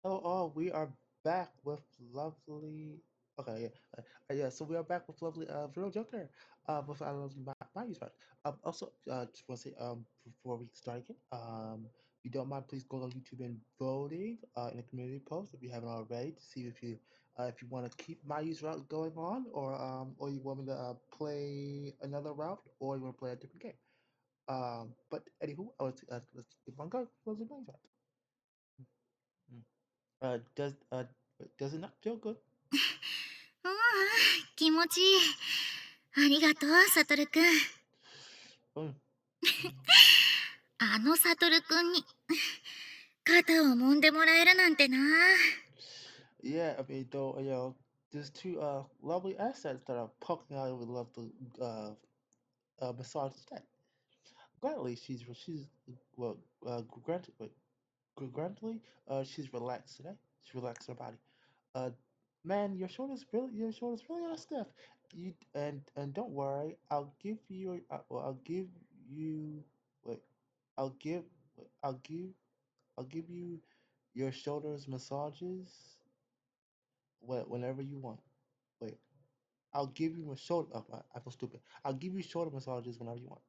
Hello, all. We are back with lovely. Okay, yeah. So we are back with lovely Real Joker. With I love Mayu's part. Also, just want to say before we start again, if you don't mind, please go on YouTube and voting in the community post if you haven't already to see if you want to keep Mayu's route going on or you want me to play another route or you want to play a different game. But anywho, let's keep on going. Close the Mayu's route. Mm. Does it not feel good? 気持ちいい。ありがとう、サトルくん。Mm. あのサトルくんに肩を揉んでもらえるなんてな。Yeah, I mean, though, there's two lovely assets that are poking out. I would love to massage instead. Gladly, she's well, granted, wait, granted, she's relaxed today. She's relaxed her body. Uh, man, your shoulders really are stiff. And don't worry, I'll give you, wait, I'll give, I'll give you your shoulders massages whenever you want. Wait, I'll give you a shoulder. Oh, I feel stupid. I'll give you shoulder massages whenever you want.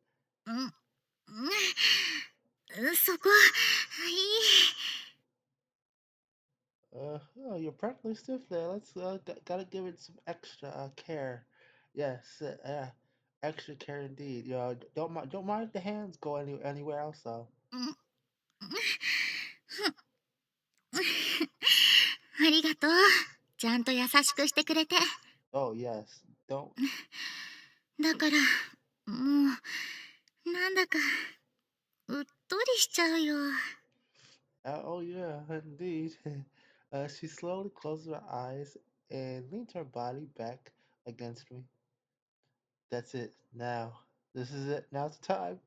うん、そこ、いい。Oh, you're practically stiff there. Let's gotta give it some extra care. Yes, extra care indeed. Don't mind if the hands go anywhere else though. ありがとう。ちゃんと優しくしてくれて。Oh yes, don't. だから、もう、なんだか、うっとりしちゃうよ。Oh yeah, indeed. She slowly closes her eyes and leans her body back against me. That's it. Now, this is it. Now's the time.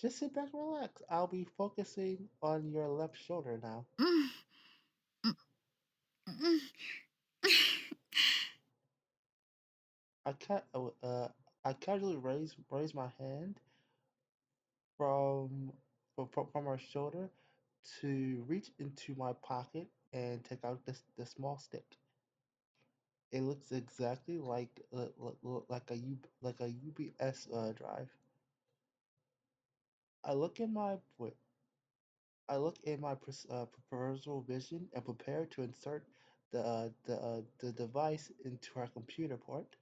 Just sit back and relax. I'll be focusing on your left shoulder now. うん、うん、うん。I ca- uh, uh, I casually raise my hand from from her shoulder to reach into my pocket and take out the small stick. It looks exactly like a UPS drive. I look in my wait, I look in my peripheral vision and prepare to insert the device into our computer port.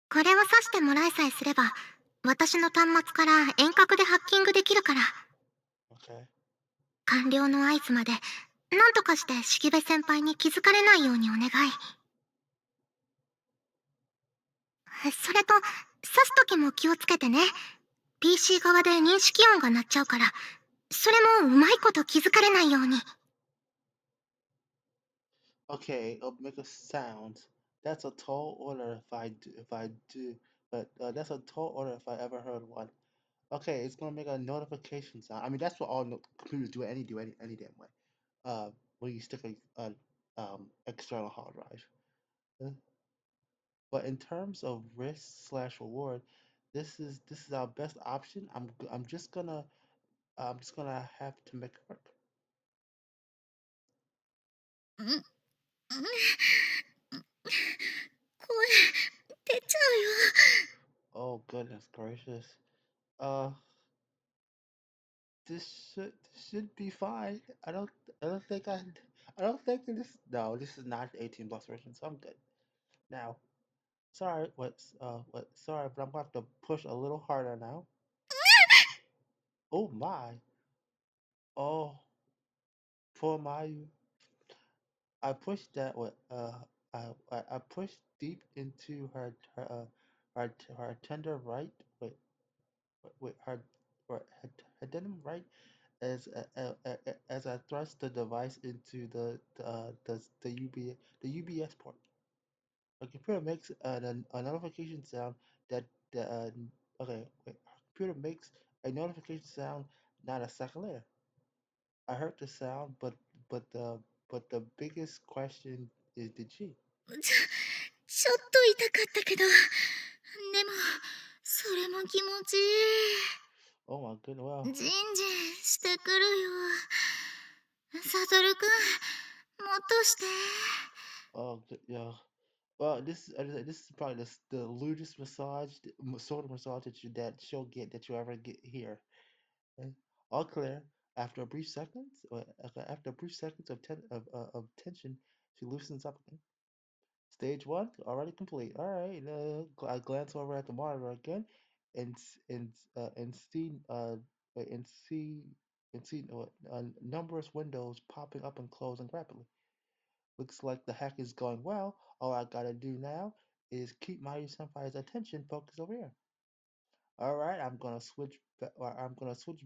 これを挿してもらえさえすれば、私の端末から遠隔でハッキングできるから。Okay. 完了の合図まで、なんとかして式部先輩に気づかれないようにお願い。それと、刺す時も気をつけてね。PC 側で認識音が鳴っちゃうから、それもうまいこと気づかれないように。Okay, it'll make a sound. That's a tall order if I do, but that's a tall order if I ever heard one. Okay, it's gonna make a notification sound. I mean, that's what all computers do any damn way. When you stick a external hard drive. Uh, But in terms of risk slash reward, this is our best option. I'm just gonna have to make it work. うん、うん、声出ちゃうよ。Oh goodness gracious. Uh, this should be fine. I don't think I don't think this. No, this is not the 18 plus version, so I'm good. Now, sorry, what? Sorry, but I'm gonna have to push a little harder now. Oh my. Oh, poor Mayu. I pushed that. I pushed deep into her tender right. Her her tender right as I thrust the device into the UBS port. The computer makes a notification sound that the okay wait. Computer makes a notification sound not a second later. I heard the sound, but the but the biggest question is did she? ちょっと痛かったけど、でも、それも気持ちいい。Oh my goodness. ジン Well, ジンしてくるよ。サトルくん、もっとして。oh yeah. Well, this is probably the lewdest massage, sort of massage that she'll get that you ever get here. Okay. All clear. After a brief seconds, after a brief seconds of tension, she loosens up again. Stage one already complete. All right. I glance over at the monitor again, and and see and see numerous windows popping up and closing rapidly. Looks like the hack is going well. All I gotta do now is keep Mayu Senpai's attention focused over here. All right. I'm gonna switch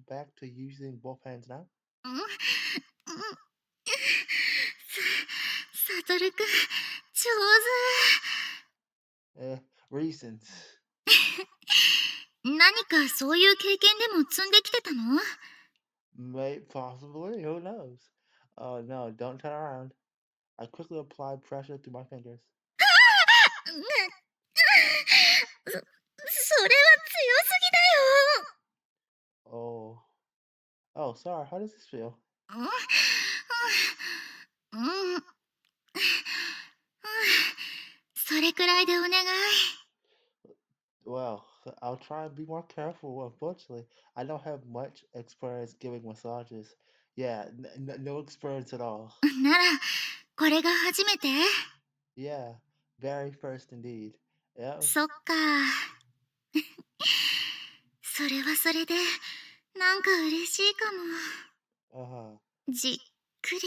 back to using both hands now. うん、うん、サトルくん、上 Uh, reasons. 手。何かそういう経験でも積んできてたの？ May possibly. Who knows? Oh no! Don't turn around. I quickly applied pressure through my fingers. それは強すOh. Oh, sorry. How does this feel? ぎだよ。うん、うん、それくらいでお願い。Well, I'll try and be more careful. Unfortunately, I don't have much experience giving massages. Yeah, no experience at all. なら、これが初めて？ Yeah, very first indeed. Yeah. そっか。それはそれで、なんか嬉しいかも。Uh-huh. じっくり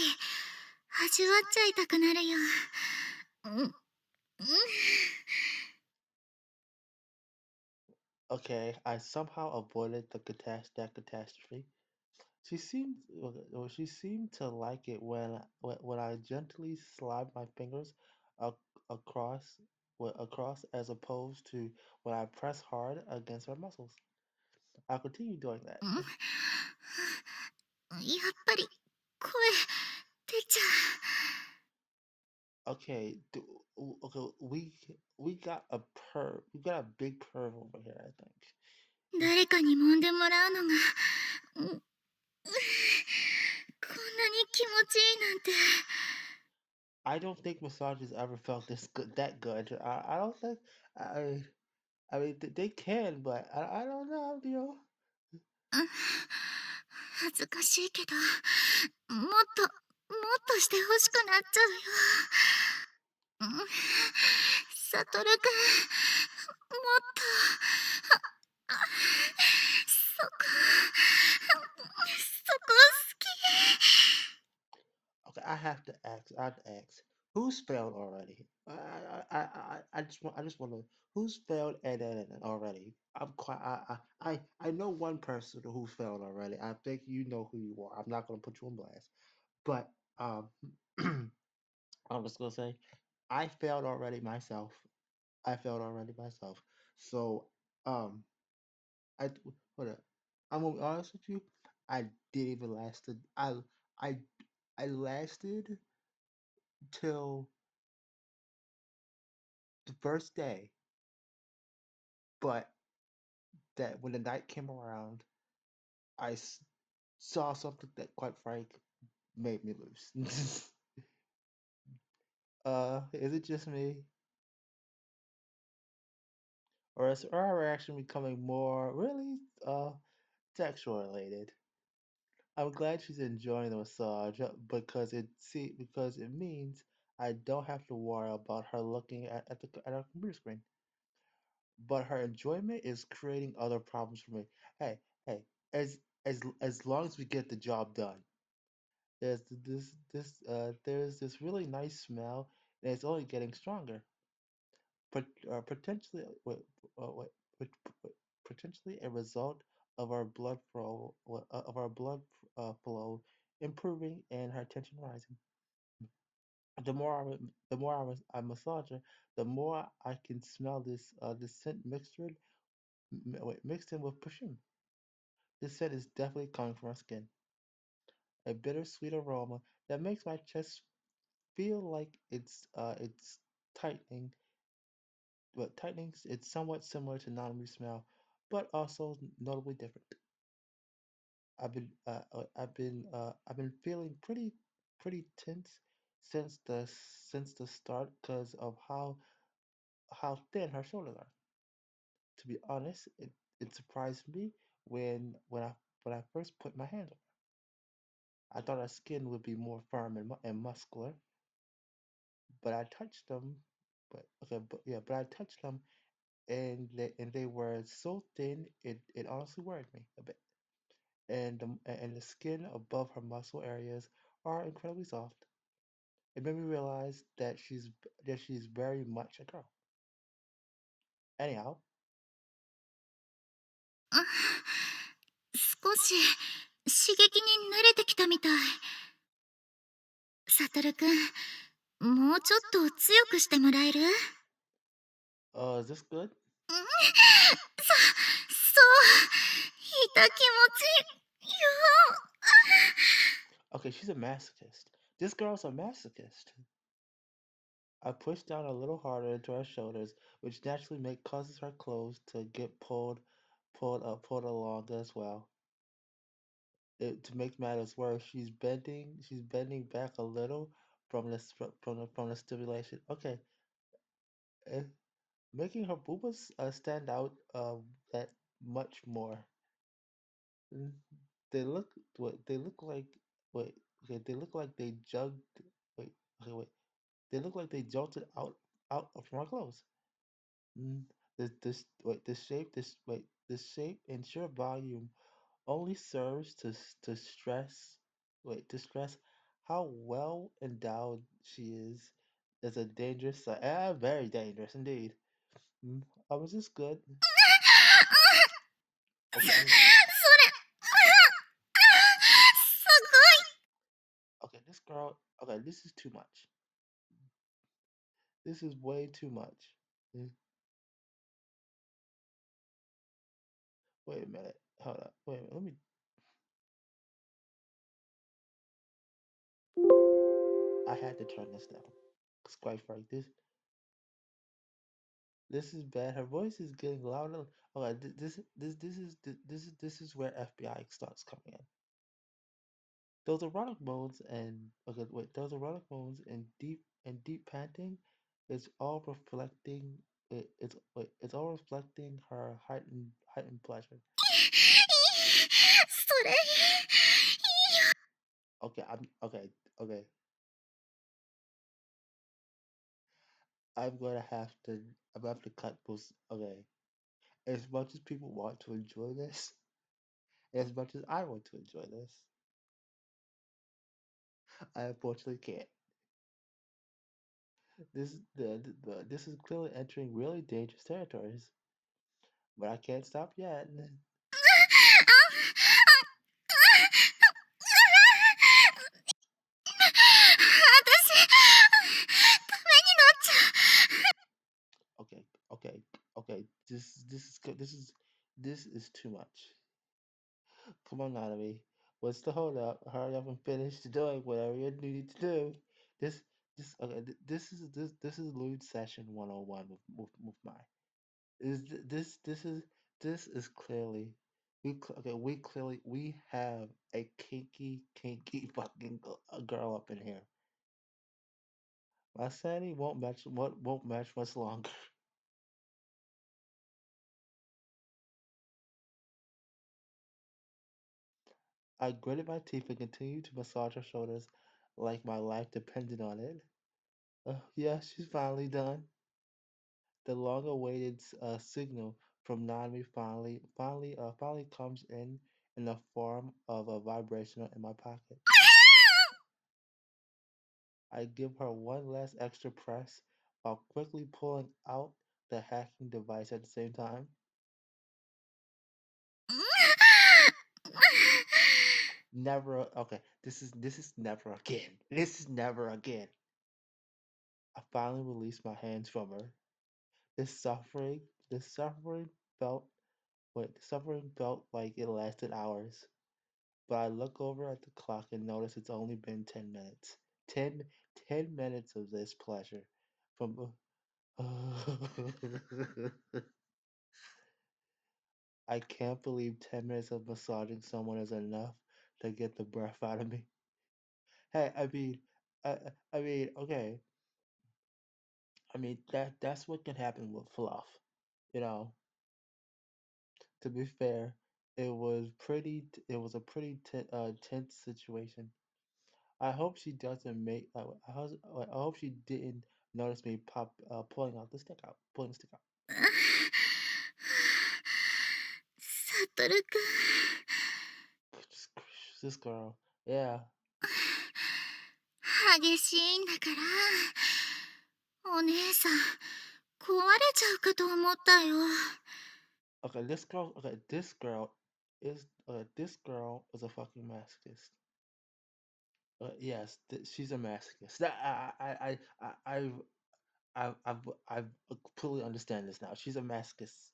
味わっちゃいたくなるよ。うん、うん。Okay, I somehow avoided that catastrophe. She seemed to like it when I gently slide my fingers ac- across across as opposed to when I press hard against her muscles. I'll continue doing that. うん、やっぱり声出ちゃ Okay, okay, we got a we got a big perv over here, I think. う。誰かに揉んでもらうのが、うん、こんなに気持ちいいなんて。I don't think massages ever felt this good, that good. I don't think I I mean they can, but I don't know, you know. うん、恥ずかしいけど、もっと、もっとしてほしくなっちゃうよ。うん、サトルくん、もっと、あ、そこ、そこ好き。Okay, I have to ask. Who's failed already? I just want to. Who's failed and already? I'm quite. I know one person who failed already. I think you know who you are. I'm not gonna put you on blast, but um, I'm just gonna say, I failed already myself. I failed already myself. So um, I hold up. I'm gonna be honest with you. I didn't even lasted. I I lasted till the first day, but that when the night came around, I saw something that, quite frank, made me loose. Is it just me, or is our reaction becoming more really sexual related? I'm glad she's enjoying the massage because it means I don't have to worry about her looking at her computer screen. But her enjoyment is creating other problems for me. Hey, as as long as we get the job done, there's this really nice smell, and it's only getting stronger. But potentially, potentially a result of our flow improving and her tension rising. The more I massage her, the more I can smell this scent mixed in with perfume. This scent is definitely coming from her skin, a bittersweet aroma that makes my chest feel like it's tightening, but tightening it's somewhat similar to non smell, but also notably different. I've been feeling pretty tense since the start because of how thin her shoulders are. To be honest, it surprised me when I first put my hands on her. I thought her skin would be more firm and muscular, but I touched them. But I touched them and they were so thin it honestly worried me a bit. And the skin above her muscle areas are incredibly soft. It made me realize that she's very much a girl. Anyhow, 少し刺激に慣れてきたみたい。サトルくん、もうちょっと強くしてもらえる？is this good? そう、痛気持ちいいよ。Okay, she's a masochist. This girl's a masochist. I pushed down a little harder into her shoulders, which naturally make causes her clothes to get pulled along as well. To make matters worse, she's bending back a little from the stimulation. Okay, uh, making her boobas stand out that much more. Mm, They look they look like wait okay they look like they jugged wait okay wait they look like they jolted out from our clothes. Mm, this shape and sheer volume only serves to stress how well endowed she is. It's a dangerous very dangerous indeed. Mm, was this good? そ Okay, れ、すごい。okay, this girl. Okay, this is too much. This is way too much. Mm, Wait a minute. Hold up. Wait a minute. Let me. I had to turn this down. Cause quite frankly, this is bad. Her voice is getting louder. Okay, this is where FBI starts coming in. Those erotic moans and okay, wait, those erotic moans and deep panting is all reflecting. It's all reflecting her heightened pleasure. それいい。Okay, okay. I'm gonna have to I'm gonna have to cut those. Okay, as much as people want to enjoy this, as much as I want to enjoy this, I unfortunately can't. This is clearly entering really dangerous territories, but I can't stop yet. 私、ダメになっちゃう。Okay, okay, okay. This is good. This is too much. Come on, Nanabe. What's the hold up? Hurry up and finish doing whatever you need to do. This this is lewd session 101 with my is this is clearly we have a kinky fucking girl up in here. My sanity won't match much longer. I gritted my teeth and continued to massage her shoulders like my life depended on it. Yeah, she's finally done. The long-awaited signal from Nanami finally comes in the form of a vibration in my pocket. I give her one last extra press while quickly pulling out the hacking device at the same time. Never. Okay, this is never again. This is never again. I finally released my hands from her. The suffering, the suffering felt, the suffering felt like it lasted hours. But I look over at the clock and notice it's only been 10 minutes. 10 minutes of this pleasure. From I can't believe 10 minutes of massaging someone is enough to get the breath out of me. Hey, I, okay. That's what can happen with fluff. You know, to be fair, it was a pretty tense situation. I hope she doesn't make. I hope she didn't notice me pulling the stick out. サトルくん。This girl, yeah. 激しいんだから。お姉さん、壊れちゃうかと思ったよ。Okay, this girl is a fucking masochist. Yes, she's a masochist. I completely understand this now. She's a masochist.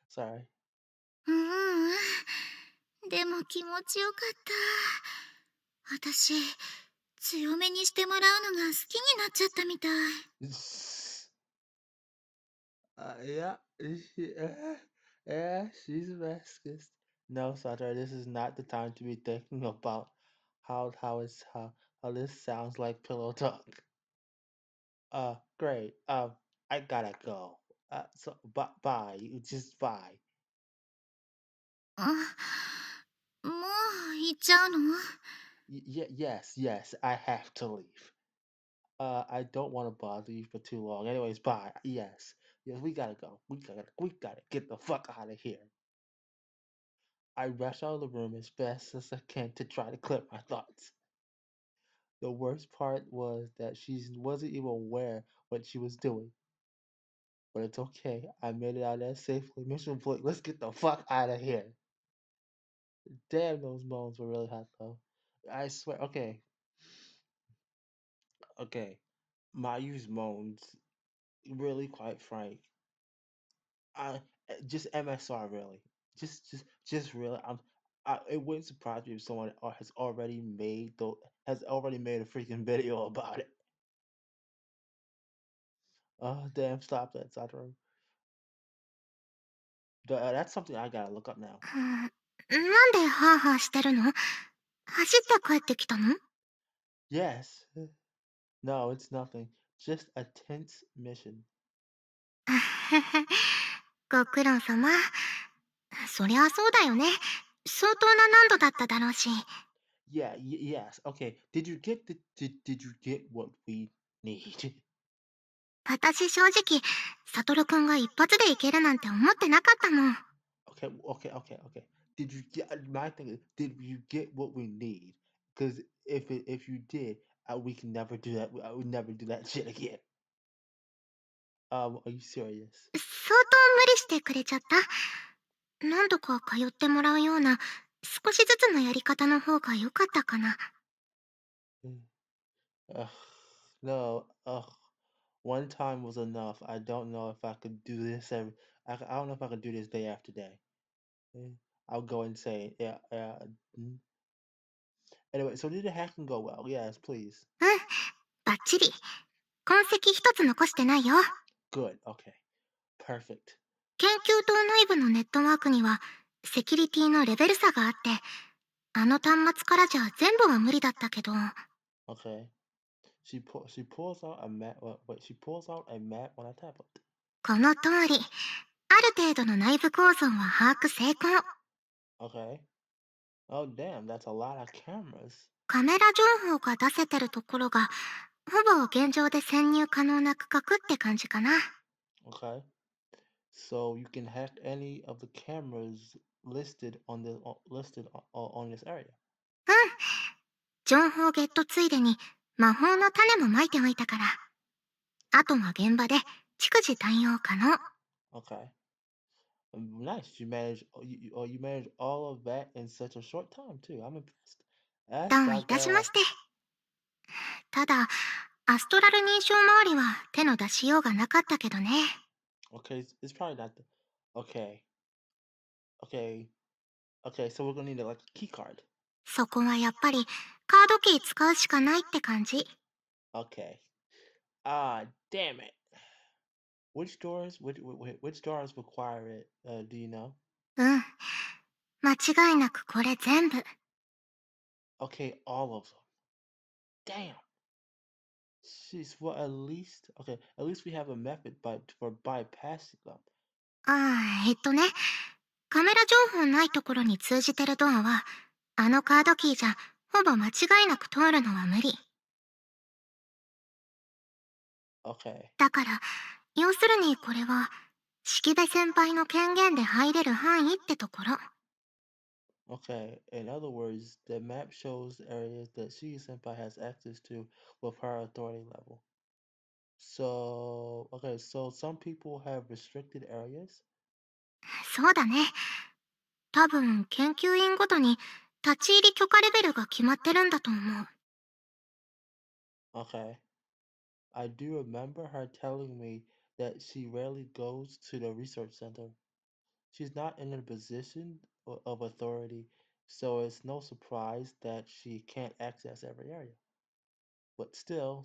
Sorry. ううん。でも気持ちよかった。私、強めにしてもらうのが好きになっちゃったみたい。Yeah, yeah, she's a masochist. No, Sandra, this is not the time to be thinking about how this sounds like pillow talk. Great. I gotta go. Bye. You just bye. あ、もう行っちゃうの？ Yes. I have to leave. I don't want to bother you for too long. Anyways, bye. Yes, we gotta go. We gotta get the fuck out of here. I rush out of the room as fast as I can to try to clear my thoughts. The worst part was that she wasn't even aware what she was doing. But it's okay. I made it out there safely. Mission complete. Let's get the fuck out of here. Damn, those moans were really hot though. I swear. Okay. Mayu's moans, really quite frank. I just MSR really. Just really. It wouldn't surprise me if someone has already made a freaking video about it. Oh damn! Stop that, Satoru. That's something I gotta look up now. なんでハーハーしてるの？走って帰ってきたの？ Yes. No, it's nothing. Just a tense mission. ご苦労様。そりゃそうだよね。相当な難度だっただろうし。Yes. Okay. Did you get what we need? 私正直、サトルくんが一発でいけるなんて思ってなかったもん。Okay. Did you get my thing? Did you get what we need? Because if you did, we can never do that. I would never do that shit again. Are you serious? 相当無理してくれちゃった。何度か通ってもらうような、少しずつのやり方の方が良かったかな。Mm. Ugh, no. Ugh. One time was enough. I don't know if I could do this I don't know if I could do this day after day. Eh, I'll go insane. Yeah. Mm. Anyway, so did the hacking go well? Yes, please. うん、バッチリ。痕跡一つ残してないよ。Good. Okay. Perfect. 研究棟内部のネットワークには、セキュリティのレベル差があって、あの端末からじゃ全部は無理だったけど。Okay. She pulls out a map. Wait, she pulls out a map on a tablet. この通り、ある程度の内部構造は把握成功。Okay. Oh damn, that's a lot of cameras. カメラ情報が出せてるところが、ほぼ現状で潜入可能な区画って感じかな。Okay. So you can hack any of the cameras listed on this area. うん。情報ゲットついでに魔法の種もまいておいたから。あとは現場で逐次対応可能。Okay. Nice. You managed all of that in such a short time too. I'm impressed. ど That's ういたしま Sagara. して。ただ、アストラル認証周りは手の出しようがなかったけどね。Okay, it's probably not the. Okay, okay, okay. So we're gonna need like a key card. そこはやっぱりカードキー使うしかないって感じ。Okay. Damn it. Which doors? Which doors require it? Do you know? うん。間違いなくこれ全部。Okay, all of them. Damn. Jeez, well, at least we have a method for bypassing them. ああ、ね。カメラ情報ないところに通じてるドアは、あのカードキーじゃ、ほぼ間違いなく通るのは無理。Okay, だから、要するにこれは、式部先輩の権限で入れる範囲ってところ。okay. In other words, the map shows areas that Shiga Senpai has access to with her authority level. So some people have restricted areas. そうだね。多分、研究員ごとに、立ち入り許可レベルが決まってるんだと思う。Okay. I do remember her telling me that she rarely goes to the research center. She's not in a position of authority, so it's no surprise that she can't access every area. But still,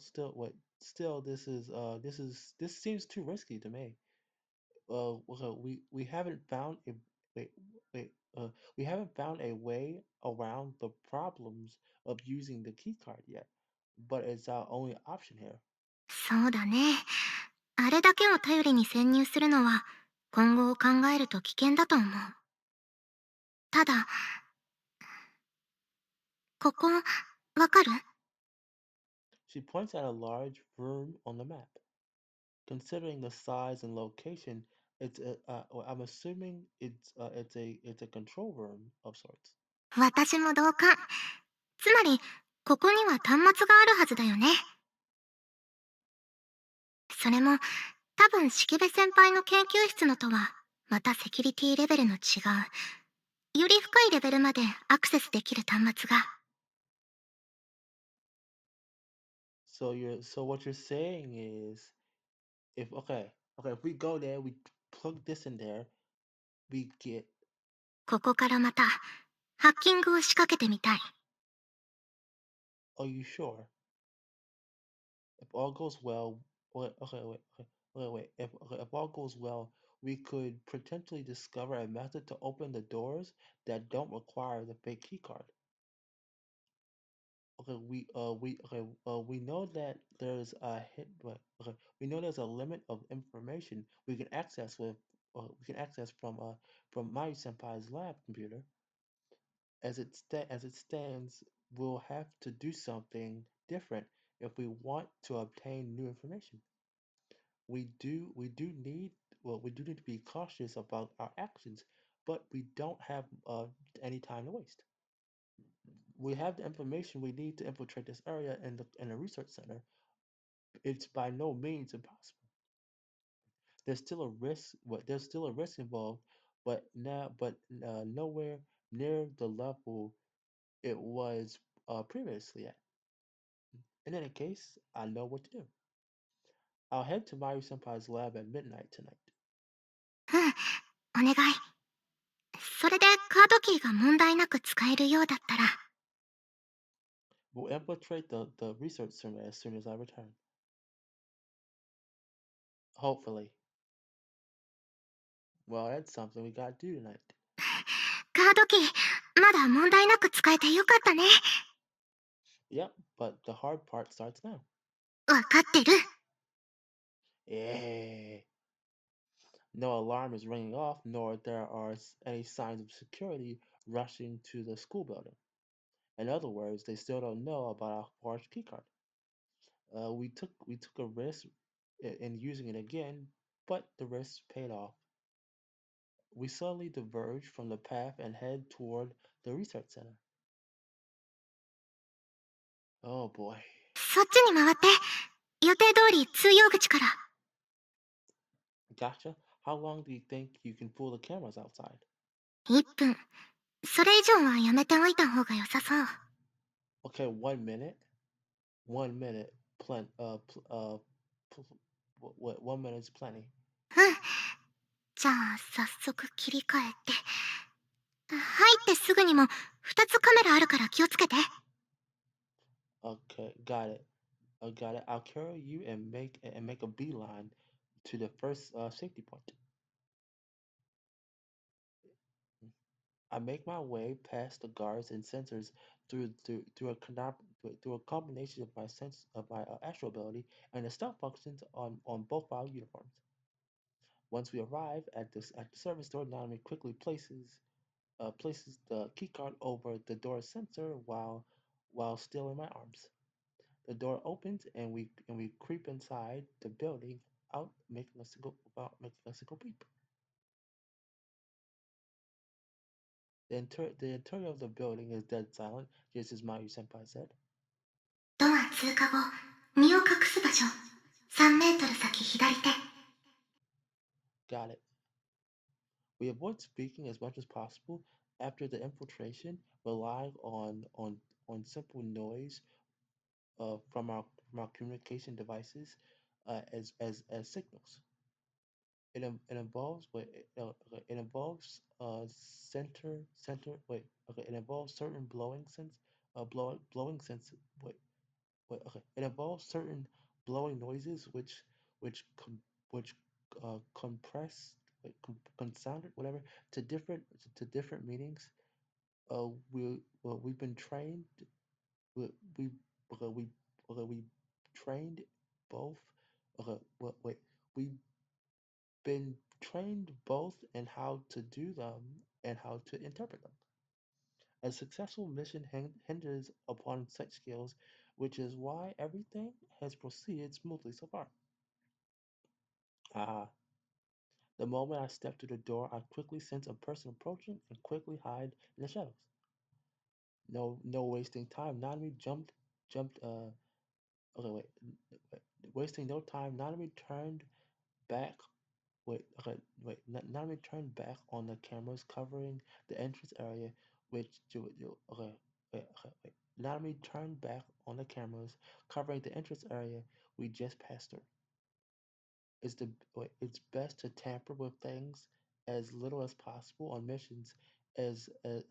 this seems too risky to me. We haven't found a wait wait we haven't found a way around the problems of using the key card yet, but it's our only option here. そうだね。あれだけを頼りに潜入するのは、今後を考えると危険だと思う。ただ、ここ、わかる？ She points at a large room on the map. Considering the size and location, well, I'm assuming it's a control room of sorts. 私も同感。つまり、ここには端末があるはずだよね。それも、多分式部先輩の研究室のとは、またセキュリティレベルの違う、より深いレベルまでアクセスできる端末が。So what you're saying is if okay, if we go there, we plug this in there, we get. ここからまた、ハッキングを仕掛けてみたい。Are you sure? If all goes well, wait. If all goes well, we could potentially discover a method to open the doors that don't require the fake key card. We know that there's a hit, but we know there's a limit of information we can access from Mayu Senpai's lab computer. As it stands, we'll have to do something different if we want to obtain new information. We do need we do need to be cautious about our actions, but we don't have any time to waste. We have the information we need to infiltrate this area in the research center. It's by no means impossible. There's still a risk involved, but nowhere near the level it was previously at. In any case, I know what to do. I'll head to Mayu Senpai's lab at midnight tonight. うん、お願い。それでカードキーが問題なく使えるようだったら、We'll infiltrate the research center as soon as I return. Hopefully. Well, that's something we gotta do tonight. カードキー、まだ問題なく使えてよかったね。Yep, but the hard part starts now. わかってる。Yeah. No alarm is ringing off, nor there are any signs of security rushing to the school building. In other words, they still don't know about our forged keycard. We took a risk in using it again, but the risk paid off. We slowly diverge from the path and head toward the research center. Oh boy. そっちに回って、予定通り通用口から。Gotcha. How long do you think you can fool the cameras outside? 1分。それ以上はやめておいた方が良さそう。Okay, 1 minute. 1 minute. What? 1 minute is plenty. うん。じゃあ、早速切り替えて。入ってすぐにも2つカメラあるから気をつけて。Okay, got it. I got it. I'll carry you and make a beeline to the first safety point. I make my way past the guards and sensors through a combination of my sense of my astral ability and the stealth functions on both our uniforms. Once we arrive at the service door, Nanami quickly places the keycard over the door's sensor while still in my arms. The door opens and we creep inside the building out making a single beep. The interior of the building is dead silent, just as Mayu Senpai said. ドア通過後、身を隠す場所。3メートル先左手。Got it. We avoid speaking as much as possible after the infiltration, relying on simple noise from our communication devices as signals. It involves wait it involves it involves certain blowing sense it involves certain blowing noises which com, which compress consound it whatever to different meanings. We've been trained we we we we trained both wait we been trained both in how to do them and how to interpret them. A successful mission hinges upon such skills, which is why everything has proceeded smoothly so far. Ah, the moment I step through the door, I quickly sense a person approaching and quickly hide in the shadows. No wasting time. Jumped. Okay, wait. Wasting no time. Nanami turned back Nanami turned back on the cameras covering the entrance area, which okay, wait. Nanami turned back on the cameras covering the entrance area we just passed through. It's best to tamper with things as little as possible on missions as a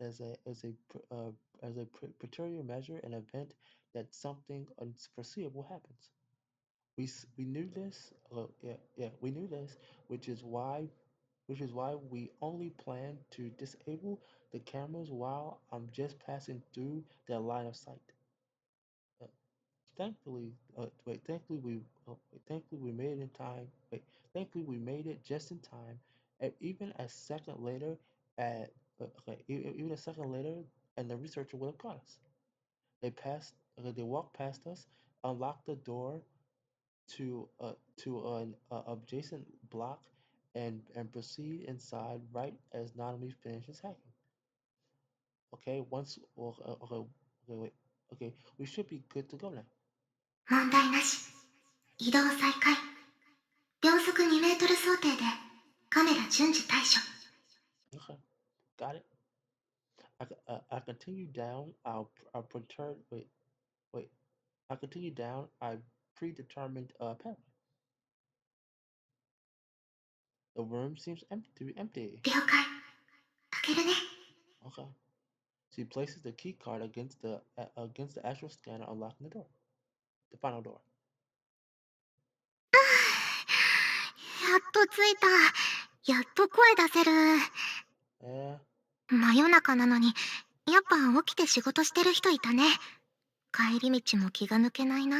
pretorial measure in event that something unforeseeable happens. We knew this. We knew this, which is why which is why we only plan to disable the cameras while I'm just passing through their line of sight. Uh, thankfully we made it in time. Thankfully we made it just in time. Even a second later, at even a second later, and the researcher would have caught us. They walked past us, unlocked the door to an adjacent block and proceed inside right as Nanami finishes hacking. Okay, okay, we should be good to go now. 問題なし。移動再開。秒速2メートル想定でカメラ順次対処。Okay, got it. I continue down. I'll perturb. Wait. I continue down. I predetermined pathway. The room seems empty. 了解。開けるね。Okay. She places the key card against the actual scanner, unlocking the door. The final door. やっと着いた。やっと声出せる。Yeah. 真夜中なのに、やっぱ起きて仕事してる人いたね。帰り道も気が抜けないな。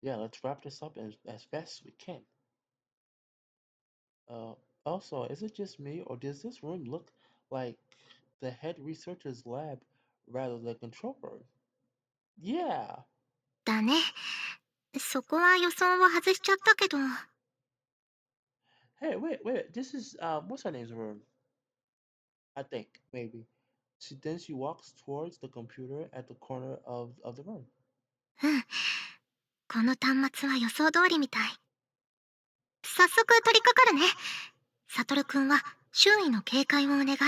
Yeah, let's wrap this up as fast as we can. Uh, Also, is it just me, or does this room look like the head researcher's lab rather than control room? Yeah. だね。そこは予想を外しちゃったけど。Hey, wait. This is what's her name's room? I think maybe. She walks towards the computer at the corner of the room. うん。この端末は予想通りみたい。早速取り掛かるね。サトルくんは周囲の警戒をお願い。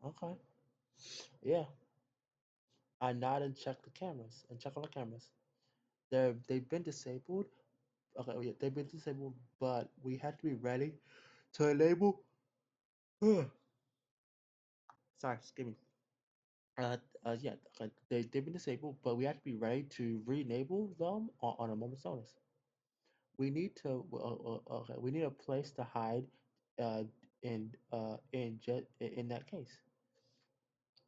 Okay. Yeah. I nod and check on the cameras. They've been disabled. Okay, yeah, they've been disabled, but we have to be ready to enable. Sorry, excuse me. Yeah, they've been disabled, but we have to be ready to re-enable them on a moment's notice. We need a place to hide, in that case.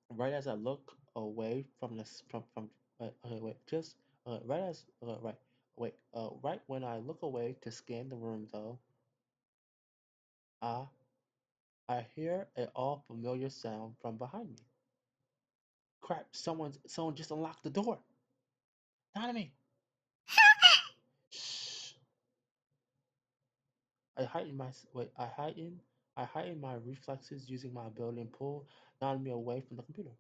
Right as I look away from from okay, wait, just right as right wait right when I look away to scan the room though, I I hear an all familiar sound from behind me. Crap! Someone just unlocked the door. Not me. Shh! I heighten my wait. I heighten my reflexes using my ability and pull Nanami away from the computer.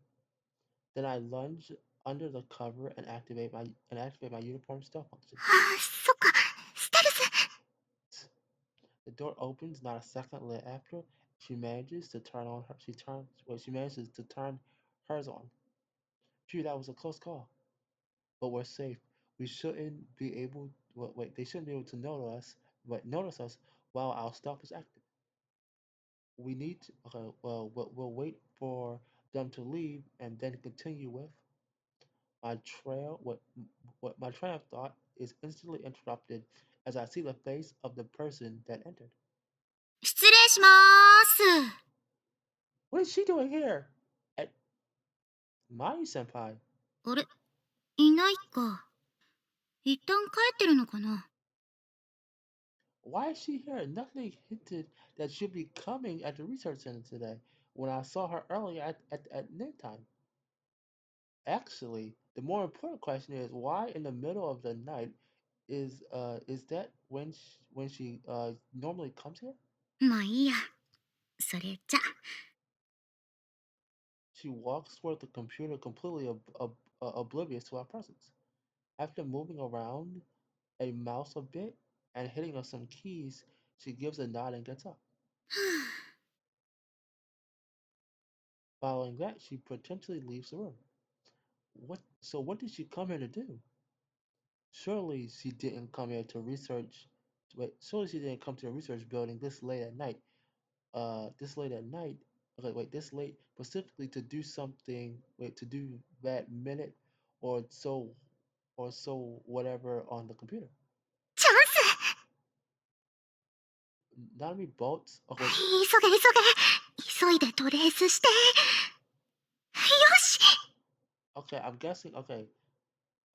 Then I lunge under the cover and activate my uniform stealth function. あ、そっか、ステルス。The door opens not a second later after she manages to turn hers on. Phew, that was a close call. But we're safe. We shouldn't be able they shouldn't be able to notice us while our stealth is active. We need to, okay, well, we'll wait for them to leave and then continue with my trail what my train of thought is instantly interrupted as I see the face of the person that entered. 失礼しまーす。What is she doing here? At Mayu senpai. あれ、いないか。一旦帰ってるのかな。Why is she here? Nothing hinted that she'd be coming at the research center today when I saw her earlier at noontime. Actually, the more important question is why in the middle of the night is that when she normally comes here? まあいいや。それじゃ。She walks toward the computer completely oblivious to our presence. After moving around a mouse a bit and hitting on some keys, she gives a nod and gets up. Following that, she potentially leaves the room. What did she come here to do? Surely she didn't come here to research. Wait, surely she didn't come to a research building this late at night. This late at night. Okay, wait, this late specifically to do something. Wait, to do that minute or so whatever on the computer. チャンス。 Not me bolts. Okay, wait. 急げ急げ。急いでトレースして。よし。Okay, I'm guessing. Okay,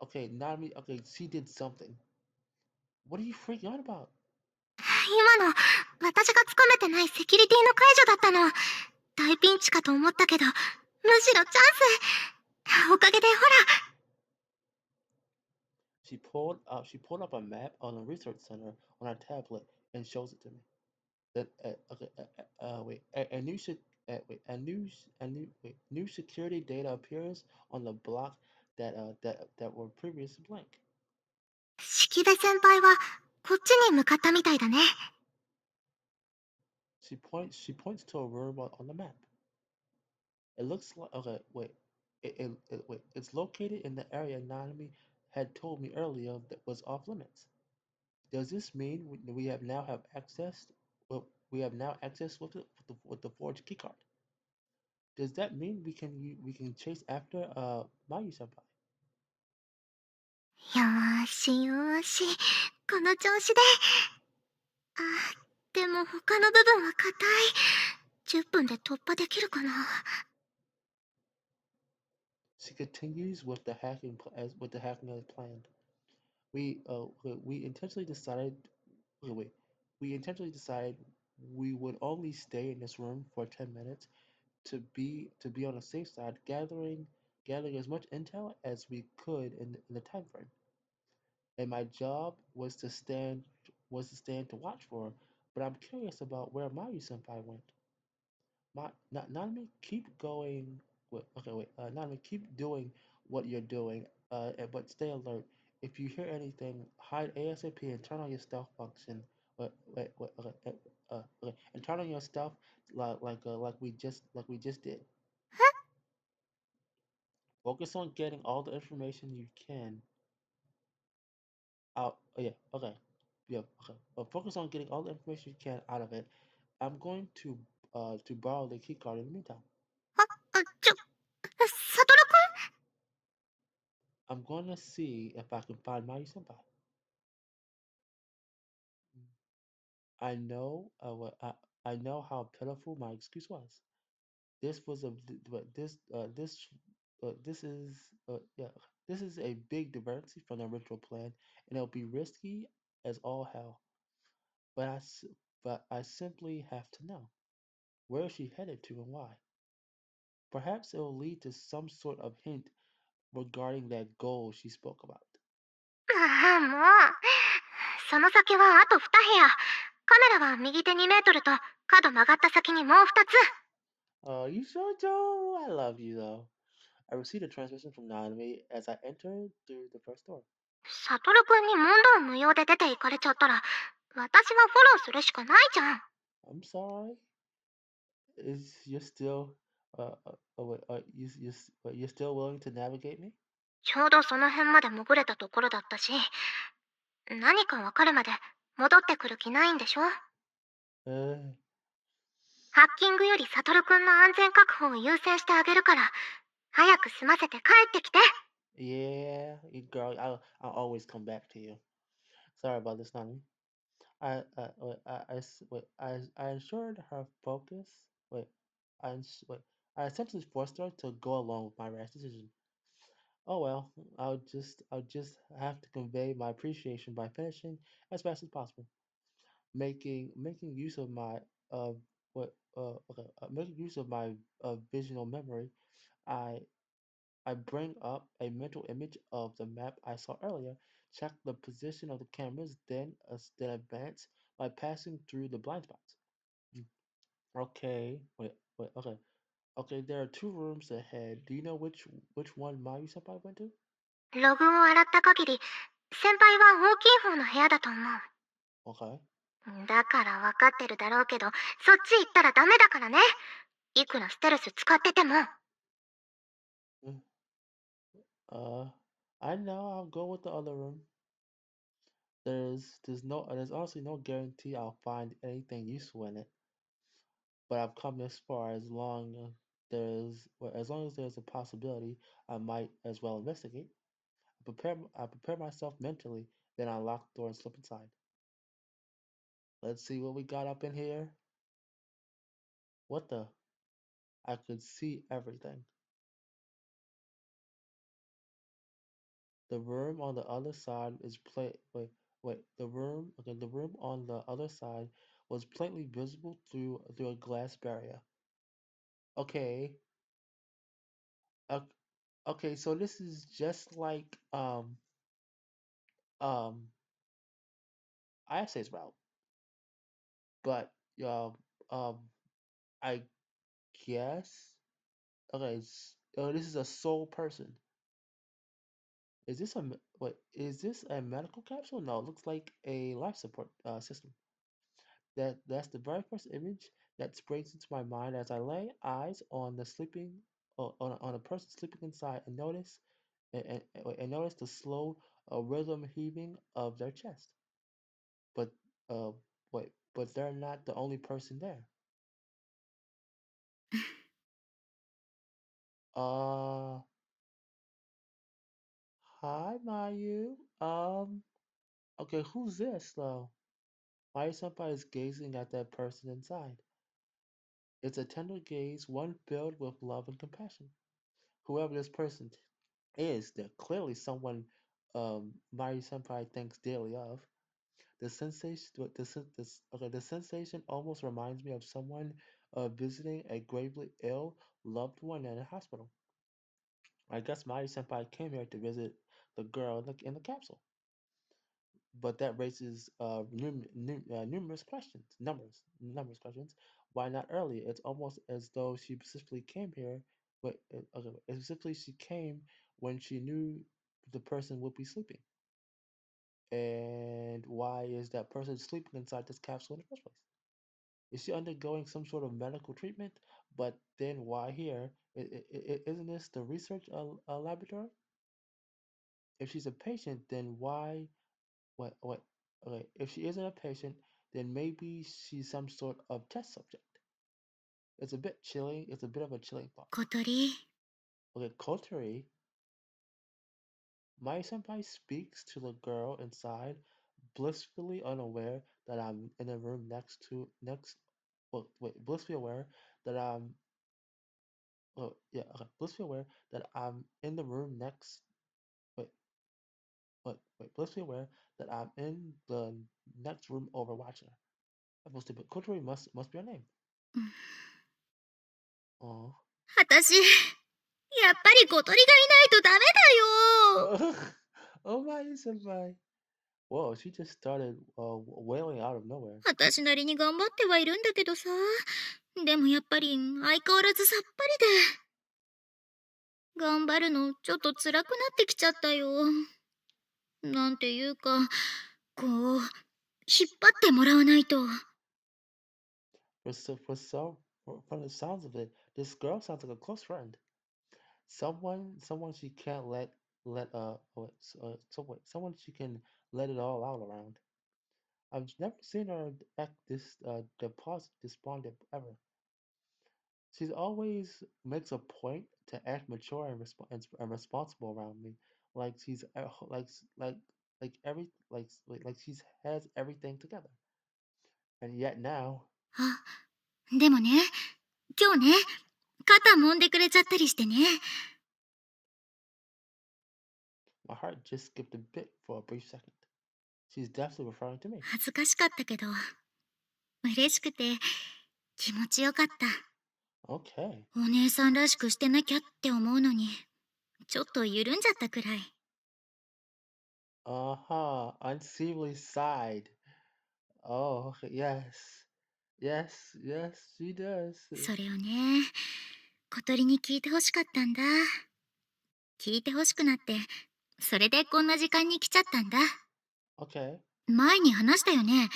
okay, not me. Okay, she did something. What are you freaking out about? 今の、私がつかめてないセキュリティの解除だったの。大ピンチかと思ったけど、むしろチャンス。おかげでほら。She pulled up a map on the research center on her tablet and shows it to me. That okay, wait, a new wait, new security data appears on the block that were previously blank. 式部先輩は、こっちに向かったみたいだね。She points to a room on the map. It looks like okay, wait. Wait. It's located in the area Nanami had told me earlier that was off limits. Does this mean we have now have access? Well, we have now access with the forged keycard. Does that mean we can chase after Mayu senpai? よーしよーし。この調子で。あ、でも他の部分は硬い。10分で突破できるかな。She continues with the hacking as planned. We intentionally decided wait, we intentionally decided we would only stay in this room for 10 minutes to be on the safe side, gathering as much intel as we could in the time frame. And my job was to stand to watch for her. But I'm curious about where Mayu senpai went. Nanami, keep going. Okay, wait. Nanami, keep doing what you're doing. But stay alert. If you hear anything, hide ASAP and turn on your stealth function. Okay, okay, and turn on your stealth like we just did. Focus on getting all the information you can out. Oh, yeah, okay, yeah, okay. Focus on getting all the information you can out of it. I'm going to borrow the key card in the meantime. あ、サトルくん。 I'm gonna see if I can find Mayu senpai. I know. I know how pitiful my excuse was. This was a but this is yeah this is a big divergence from the original plan, and it'll be risky as all hell. But but I simply have to know, where is she headed to and why? Perhaps it will lead to some sort of hint regarding that goal she spoke about. ああ、もう。その先はあと2部屋。カメラは右手2メートルと角曲がった先にもう2つ。Oh, you sure, Joe? I love you though. I received a transmission from Nanami as I entered through the first door. サトルくんに問答無用で出て行かれちゃったら、私がフォローするしかないじゃん。I'm sorry. Is you're still wait, you're still willing to navigate me? ちょうどその辺まで潜れたところだったし、何かわかるまで戻ってくる気ないんでしょ？Uh, ハッキングよりサトルくんの安全確保を優先してあげるから、早く済ませて帰ってきて。yeah, you girl. I'll always come back to you. Sorry about this, Nani. I ensured her focus. Wait, wait. I essentially forced her to go along with my rash decision. Oh well, I'll just have to convey my appreciation by finishing as fast as possible, making use of my uh making use of my visual memory. I I bring up a mental image of the map I saw earlier, check the position of the cameras, then advance by passing through the blind spots. Mm, Okay, okay. There are two rooms ahead. Do you know which one Mayu Senpai went to? ログを洗った限り、先輩は大きい方の部屋だと思う。Okay. だから分かってるだろうけど、そっち行ったらダメだからね。いくらステルス使ってても。Mm, Uh, I know I'll go with the other room. There's honestly no guarantee I'll find anything useful in it, but I've come this far as long as there's a possibility I might as well investigate. I prepare myself mentally, then I lock the door and slip inside. Let's see what we got up in here. What the? I could see everything. The room on the other side is pla wait, the room on the other side was plainly visible through a glass barrier. Okay, uh, okay, so this is just like um ISA's route, but um um I guess this is a sole person. Is this a medical capsule? No, it looks like a life support system. That's the very first image that springs into my mind as I lay eyes on the sleeping on a person sleeping inside and notice the slow rhythm heaving of their chest. But uh but they're not the only person there. Uh, Hi Mayu. Okay, who's this though? Mayu Senpai is gazing at that person inside. It's a tender gaze, one filled with love and compassion. Whoever this person is, they're clearly someone Mayu Senpai thinks daily of. The sensation almost reminds me of someone visiting a gravely ill loved one in a hospital. I guess Mayu Senpai came here to visit the girl in the capsule, but that raises numerous questions. Why not earlier? It's almost as though she specifically came here, but okay, specifically she came when she knew the person would be sleeping. And why is that person sleeping inside this capsule in the first place? Is she undergoing some sort of medical treatment? But then why here? Isn't this the research laboratory? If she's a patient, then why? What? Okay, if she isn't a patient, then maybe she's some sort of test subject. It's a bit chilling. It's a bit of a chilling thought. 小鳥、Okay, Kotari, my senpai speaks to the girl inside, blissfully unaware that I'm in the room next. well, wait, blissfully aware that I'm well, yeah, okay, blissfully aware that I'm in the room next. Wait, blissfully aware that I'm in the next room over watching her. That's most stupid. Kotori must be her name. 私、Oh. やっぱり小鳥がいないとダメだよ。Oh my senpai. Whoa, she just started wailing out of nowhere. 私なりに頑張ってはいるんだけどさ。でもやっぱり相変わらずさっぱりで。頑張るのちょっと辛くなってきちゃったよ。なんていうか、こう、引っ張ってもらわないと。From the sounds of it, this girl sounds like a close friend. Someone she can't let someone she can let it all out around. I've never seen her act this despondent ever. She's always makes a point to act mature and responsible around me, like she's like she's has everything together. And yet now, あ、でもね、今日ね、肩揉んでくれちゃったりしてね。my heart just skipped a bit for a brief second. She's definitely referring to me. 恥ずかしかったけど、嬉しくて気持ちよかった。Okay. お姉さんらしくしてなきゃって思うのに、ちょっと緩んじゃったくらい。Uh-huh. Unseemly sighed. Oh, yes. Yes, she does. それをね、小鳥に聞いてほしかったんだ。聞いてほしくなって、それでこんな時間に来ちゃったんだ。Okay. 前に話したよね。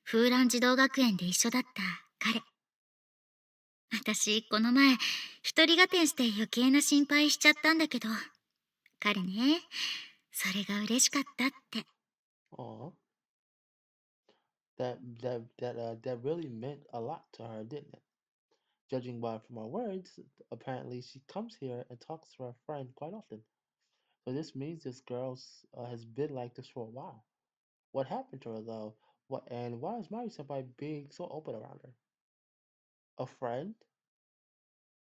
風蘭児童学園で一緒だった彼。私、この前、一人合点して余計な心配しちゃったんだけど、彼ね、それが嬉しかったって。Aw. That really meant a lot to her, didn't it? Judging by from her words, apparently she comes here and talks to her friend quite often. So this means this girl has been like this for a while. What happened to her though? What and why is Mayu senpai being so open around her? A friend?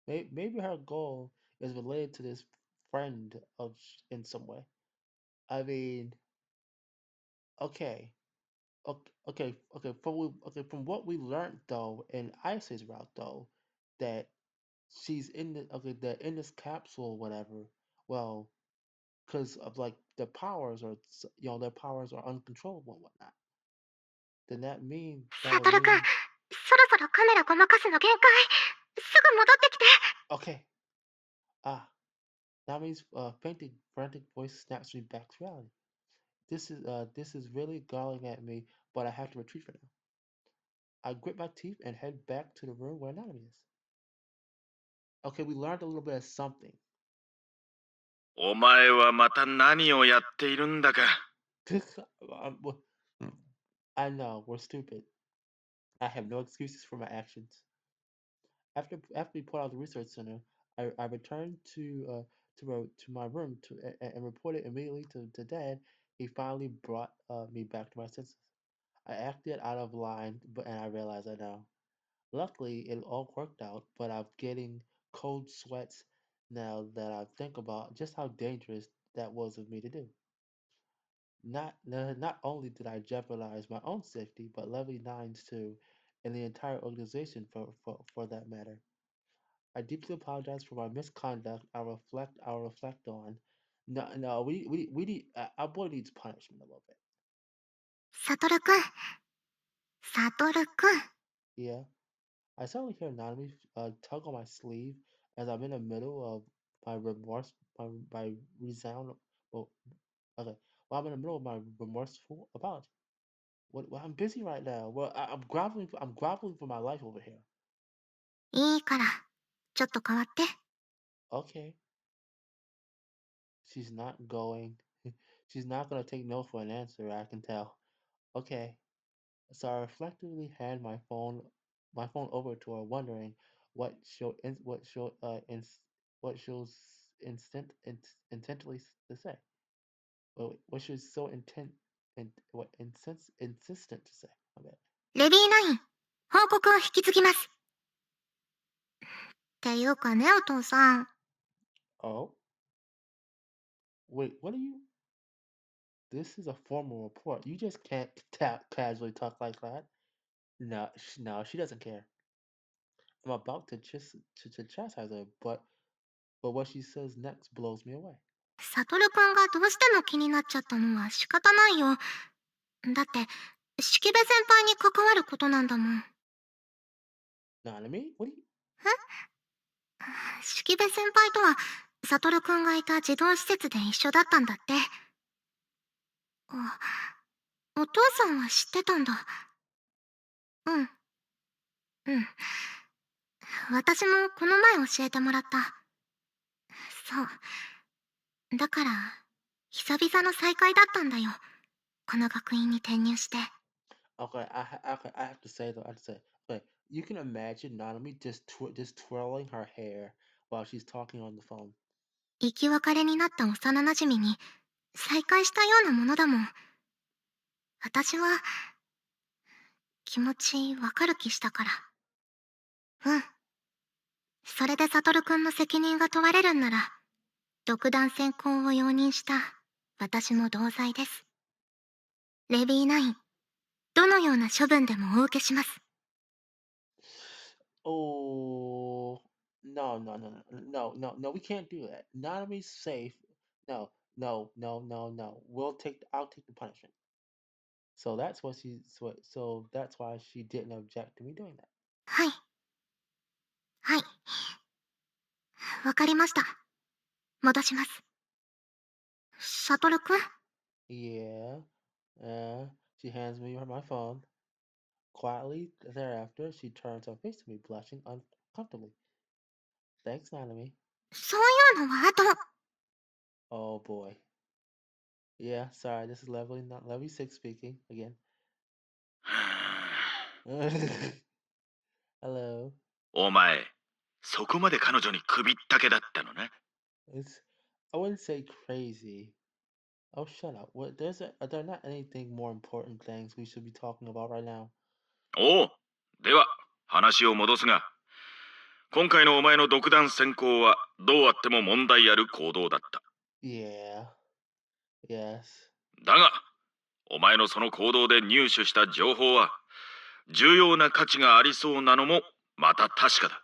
Maybe her goal is related to this friend of in some way. I mean, okay, From what we learned though in Ice's route though, that she's in the that in this capsule, or whatever. Well, because of like their powers are, their powers are uncontrollable and whatnot. Then that would サトルくん、mean. そろそろカメラごまかすの限界。すぐ戻ってきて。Okay, ah, that means frantic voice snaps me back to reality. This is really galling at me, but I have to retreat for now. I grit my teeth and head back to the room where Nanami is. Okay, we learned a little bit of something. お前はまた何をやっているんだか。Well, I know we're stupid. I have no excuses for my actions. After we pulled out of the research center, I returned to my room and reported immediately to Dad. He finally brought me back to my senses. I acted out of line, and I realized I know. Luckily, it all worked out, but I'm getting cold sweats now that I think about just how dangerous that was of me to do. Not only did I jeopardize my own safety, but Levy Nine's too, and the entire organization for that matter. I deeply apologize for my misconduct. I'll reflect on. No, we need our boy needs punishment a little bit. サトルくん、サトルくん。Yeah, I suddenly hear Nanami tug on my sleeve as I'm in the middle of my remorse, my resound. Well, okay, well I'm in the middle of my remorseful apology. I'm busy right now. Well, I'm groveling. I'm groveling for my life over here. いいから、ちょっと変わって。Okay, she's not going. She's not gonna take no for an answer. I can tell. Okay, so I reflectively hand my phone over to her, wondering what she'll in, what she'll intently to say. What she's so insistent to say. I bet. レディーナイン、報告を引き継ぎます。っていうかね、お父さん。Oh, wait, what are you? This is a formal report. You just can't casually talk like that. No, no, she doesn't care. I'm about to chastise her, but what she says next blows me away. サトルくんがどうしても気になっちゃったのは仕方ないよ。だって、式部先輩に関わることなんだもん。Nanami, what do you? 式部先輩とは、サトルくんがいた児童施設で一緒だったんだって。あ、お父さんは知ってたんだ。うん、うん。私もこの前教えてもらった。そう。だから、久々の再会だったんだよ。この学院に転入して。Okay, I have to say though, I have to say, okay, you can imagine Nanami just twirling her hair while she's talking on the phone. 生き別れになった幼馴染に再会したようなものだもん。私は気持ちわかる気したから。うん。それでサトルくんの責任が問われるんなら、独断専行を容認した私も同罪です。レビーナイン、どのような処分でもお受けします。Oh, no, we can't do that. Nanami's safe. No, no. I'll take the punishment. So that's why she didn't object to me doing that. はい。はい。わかりました。戻します。サトルくん。Yeah. She hands me my phone. Quietly thereafter, she turns her face to me, blushing uncomfortably. Thanks, Nanami. そういうのは後。Oh boy. Yeah, sorry, this is not Levy 6 speaking again. Hello. お前、そこまで彼女に首ったけだったのね。It's I wouldn't say crazy. Oh, shut up. Are there not anything more important things we should be talking about right now? おう、では話を戻すが、今回のお前の独断専行はどうあっても問題ある行動だった。Yeah. Yes. だが、お前のその行動で入手した情報は重要な価値がありそうなのもまた確かだ。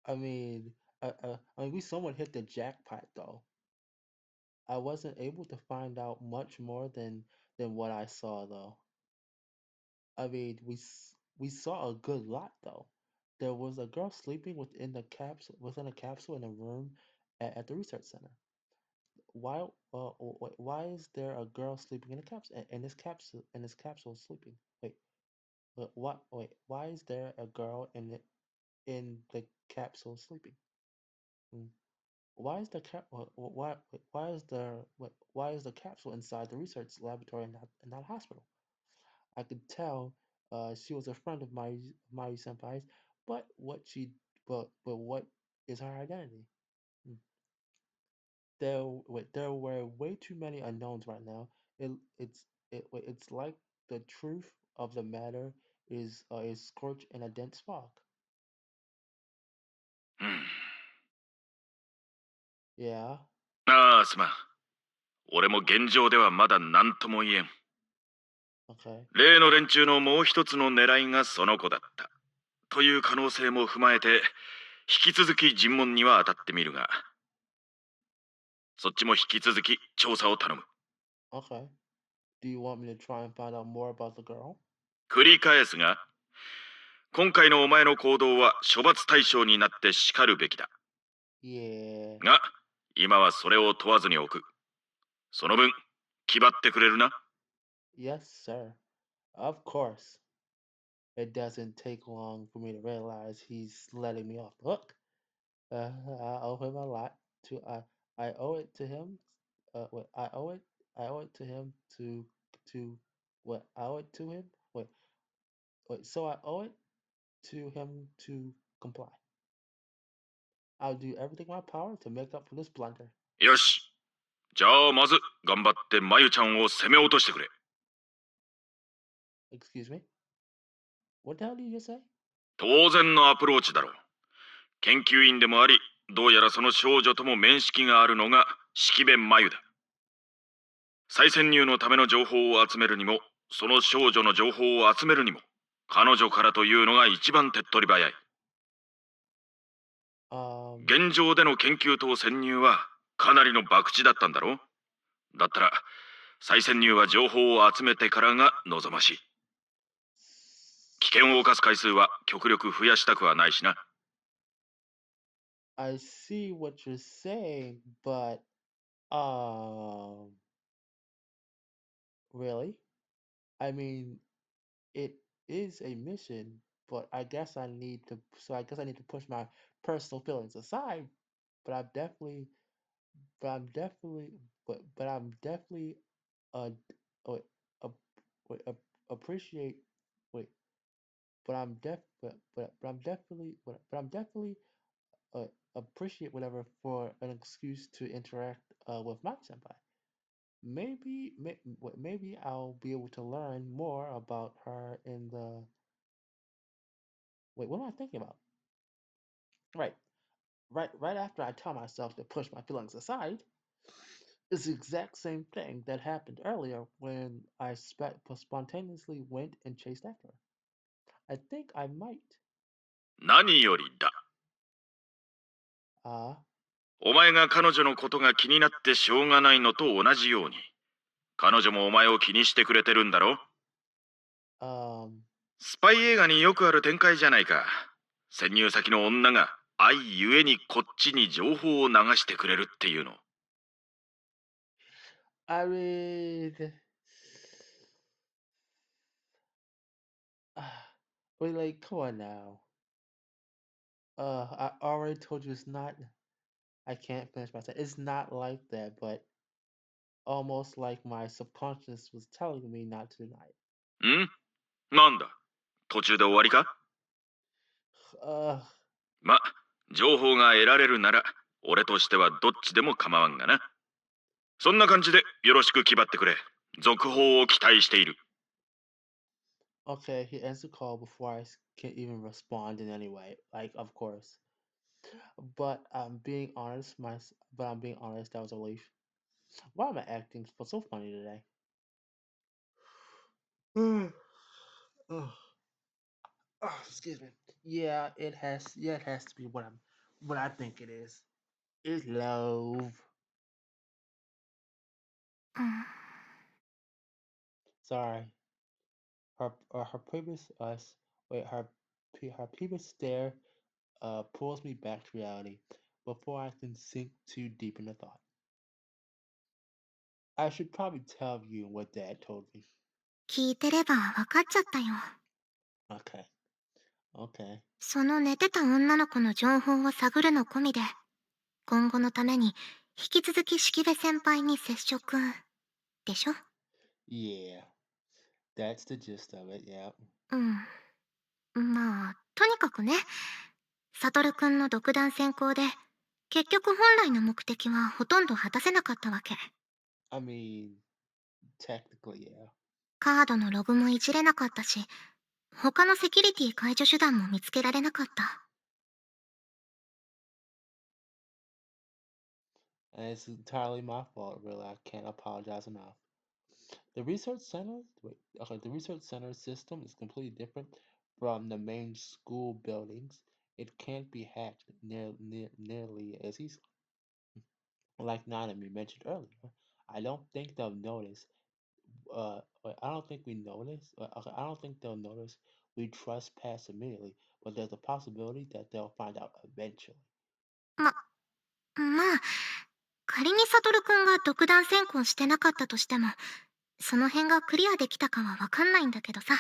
I mean, we somewhat hit the jackpot though. I wasn't able to find out much more than what I saw though. I mean, we saw a good lot though. There was a girl sleeping within a capsule in a room at the research center. Why why is there a girl sleeping in a capsule in this capsule sleeping? Why is there a girl in the capsule sleeping? Hmm. Why is the cap why is there why is the capsule inside the research laboratory in that hospital? I could tell she was a friend of Mayu senpai's, but what is her identity? Hmm. There were way too many unknowns right now. It it's it's like the truth of the matter is scorched in a dense fog. うん。Yeah. ああ、すまん。俺も現状ではまだ何とも言えん。Okay. 例の連中のもう一つの狙いがその子だった。という可能性も踏まえて、引き続き尋問には当たってみるが、そっちも引き続き調査を頼む。Okay. Do you want me to try and find out more about the girl? 繰り返すが、今回のお前の行動は処罰対象になって叱るべきだ。Yeah. が、今はそれを問わずにおく。その分、気張ってくれるな。Yes, sir. Of course. It doesn't take long for me to realize he's letting me off the hook. I owe him a lot. To I owe it to him. I owe it to him to what? I owe it to him. So I owe it to him to comply. I'll do everything in my power to make up for this blunder. よし。じゃあまず、頑張ってまゆちゃんを攻め落としてくれ。Excuse me. What the hell did you just say? 当然のアプローチだろう。研究員でもあり、どうやらその少女とも面識があるのが式弁眉だ。再潜入のための情報を集めるにも、その少女の情報を集めるにも、彼女からというのが一番手っ取り早い。現状での研究と潜入はかなりの博打だったんだろ。だったら再潜入は情報を集めてからが望ましい。危険を冒す回数は極力増やしたくはないしな。I see what you're saying, but really? I mean, it is a mission, but I guess I need to push my personal feelings aside. But I'm definitely, but I'm definitely, but I'm definitely, uh, wait, uh, wait, appreciate, wait, but I'm definitely, but I'm definitely, uh, appreciate whatever for an excuse to interact, with my senpai. Maybe I'll be able to learn more about her in the. Wait, what am I thinking about? Right, right after I tell myself to push my feelings aside, is the exact same thing that happened earlier when spontaneously went and chased after her. I think I might. 何よりだ。Uh, お前が彼女のことが気になってしょうがないのと同じように、彼女もお前を気にしてくれてるんだろ。um, スパイ映画によくある展開じゃないか。潜入先の女が愛ゆえにこっちに情報を流してくれるっていうの。I mean, wait, like, come on now. I already told you it's not. I can't finish my sentence. It's not like that, but almost like my subconscious was telling me not to deny it. んなんだ、途中で終わりか。Uh, ま、情報が得られるなら俺としてはどっちでも構わんがな。そんな感じでよろしく気張ってくれ。続報を期待している。okay, he ends the call before can even respond in any way. Like, of course. But I'm being honest, that was a relief. Why am I acting so funny today? Oh, excuse me. Yeah, it has to be what I think it is. It's love. うん。Sorry. Her previous us wait her previous stare pulls me back to reality before I can sink too deep into thought. I should probably tell you what Dad told me. 聞いてれば分かっちゃったよ。Okay, okay. その寝てた女の子の情報を探るの込みで、今後のために引き続き式部先輩に接触でしょ。 Yeah, that's the gist of it. Yeah. うん。まあ、とにかくね、サトルくんの独断専行で、結局本来の目的はほとんど果たせなかったわけ。I mean, technically, yeah. カードのログもいじれなかったし、他のセキュリティ解除手段も見つけられなかった。And it's entirely my fault, really. I can't apologize enough. The research center system is completely different from the main school buildings. It can't be hacked nearly as easily. Like Nanami mentioned earlier, I don't think they'll notice. I don't think we notice. Okay, I don't think they'll notice we trespass immediately, but there's a possibility that they'll find out eventually. まあ、仮にサトルくんが独断専行してなかったとしても、その辺がクリアできたかはわかんないんだけどさ。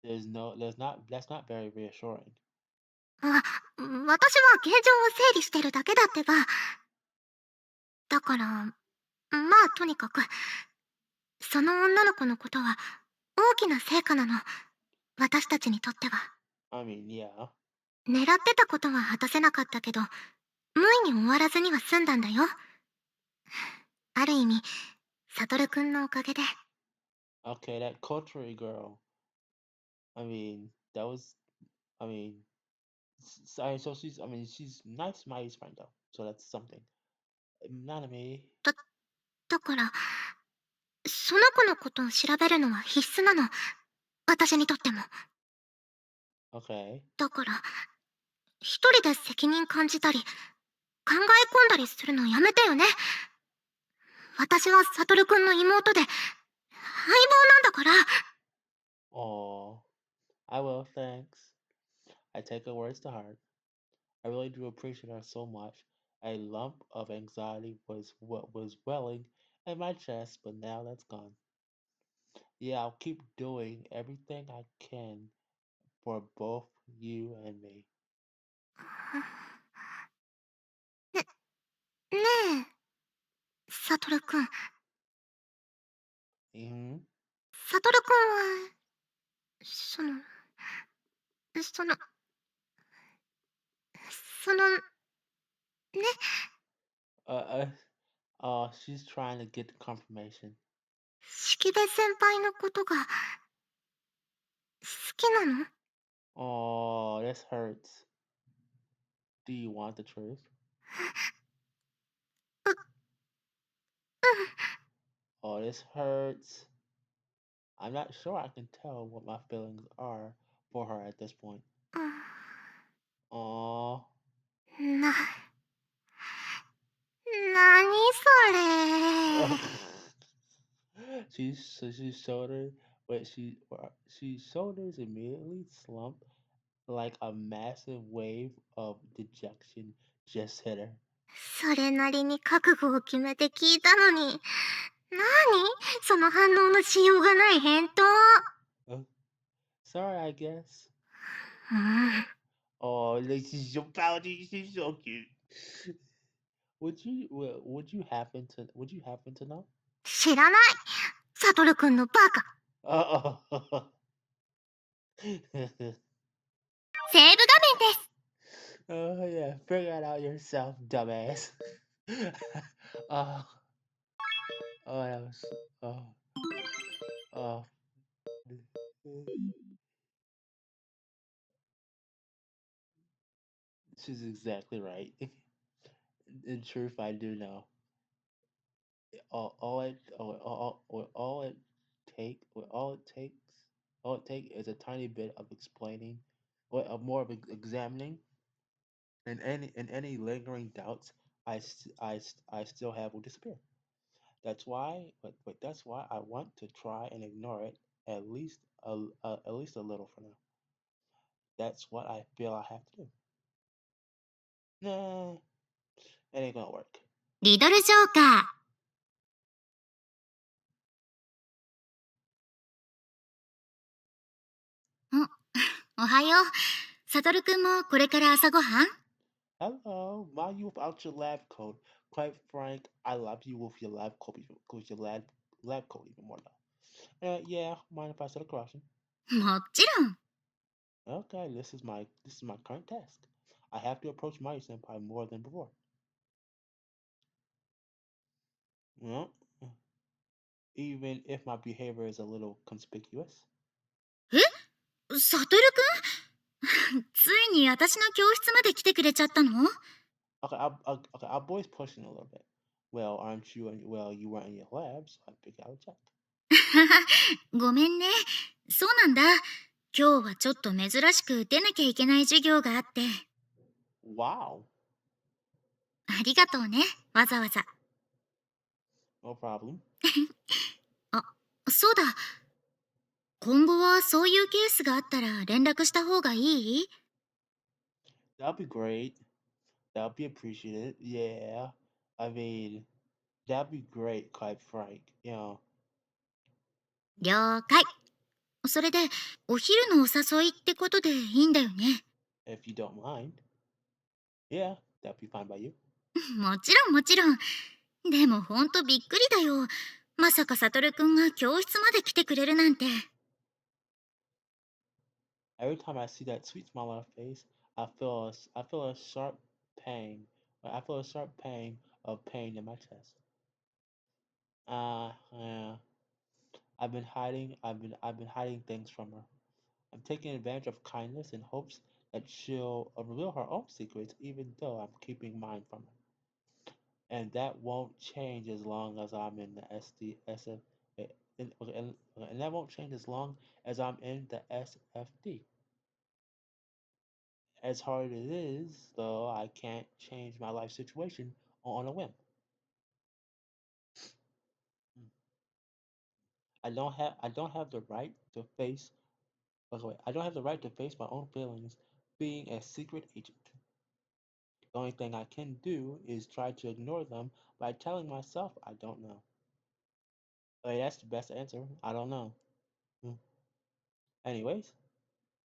That's not very reassuring. 私は現状を整理してるだけだってば。だから、まあとにかく、その女の子のことは大きな成果なの。私たちにとっては。I mean, yeah. 狙ってたことは果たせなかったけど、無意に終わらずには済んだんだよ。ある意味、サトルくんのおかげで。Okay, that culture girl. I mean, That was, I mean, so she's, I mean, she's nice Mayu's friend though, so that's something. Not me. だ、だから、その子のことを調べるのは必須なの。私にとっても。Okay. だから、一人で責任感じたり、考え込んだりするのやめてよね。私はサトルくんの妹で、相棒なんだから。Oh, I will, thanks. I take her words to heart. I really do appreciate her so much. A lump of anxiety was what was welling in my chest, but now that's gone. Yeah, I'll keep doing everything I can for both you and me. ね、ねえ、サトルくん。Mm-hmm. サトルくんは、その、その、その、ね、Uh, she's trying to get the confirmation. 式部先輩のことが、好きなの？ Oh, this hurts. Do you want the truth? う、うん。Oh, this hurts. I'm not sure I can tell what my feelings are for her at this point. Oh, な、なにそれ。she's shoulder, but she's shoulders immediately slumped like a massive wave of dejection just hit her. それなりに覚悟を決めて聞いたのに。なにその反応のしようがない返答。Uh, sorry, I guess. うん。Oh, she's so pouty. She's so cute. Would you happen to know? 知らない。サトルくんのバカ。Oh. セーブ画面です。Oh yeah, figure it out yourself, dumbass. Oh, oh, that was oh, oh. She's exactly right. In truth, I do know. All it all it takes, all it takes is a tiny bit of explaining, or more of examining, and any lingering doubts I still have will disappear. But that's why I want to try and ignore it at least a little for now. That's what I feel I have to do. Nah, it ain't gonna work. リドルジョーカー。ん、おはよう。サトルくんもこれから朝ごはん？ Hello, Mayu without your lab coat. Quite frank, I love you with your lab coat even more though. Yeah, mind if I set a correction? もちろん。Okay, this is my current task. I have to approach Mayu senpai more than before. Well, even if my behavior is a little conspicuous. え、サトルくんついに私の教室まで来てくれちゃったの？ Okay, our boy's pushing a little bit. Well, aren't you? Well, you weren't in your lab, so I figured I would check. ごめんね。そうなんだ。今日はちょっと珍しく出なきゃいけない授業があって。Wow, ありがとうね、わざわざ。no problem. あ、そうだ。今後はそういうケースがあったら連絡した方がいい？ That'll be great. That'll be appreciated. Yeah, I mean, that'd be great, quite frank. 了解。それで、お昼のお誘いってことでいいんだよね。if you don't mind. Yeah, that'd be fine by you. もちろんもちろん。でもほんとびっくりだよ。まさかサトルくんが教室まで来てくれるなんて。Every time I see that sweet smile on her face, I feel a sharp pang. I feel a sharp pang of pain in my chest. Yeah. I've been hiding things from her. I'm taking advantage of kindness in hopes that she'll reveal her own secrets, even though I'm keeping mine from her. And that won't change as long as I'm in the SDSF. And that won't change as long as I'm in the SFD. As hard as it is, though, I can't change my life situation on a whim. I don't have the right to face. Wait, I don't have the right to face my own feelings being a secret agent. The only thing I can do is try to ignore them by telling myself I don't know. Like, that's the best answer. I don't know. Hmm. Anyways,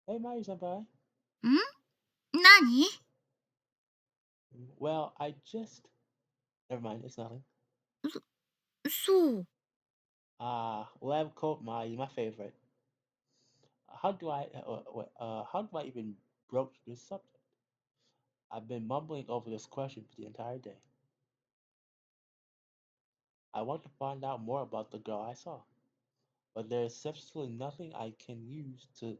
hey Mayu senpai. ん何？ Well, I just never mind. It's nothing. そう。Lab coat Mayu, my favorite. How do I even broach this subject? I've been mumbling over this question for the entire day. I want to find out more about the girl I saw, but there is substantially nothing I can use to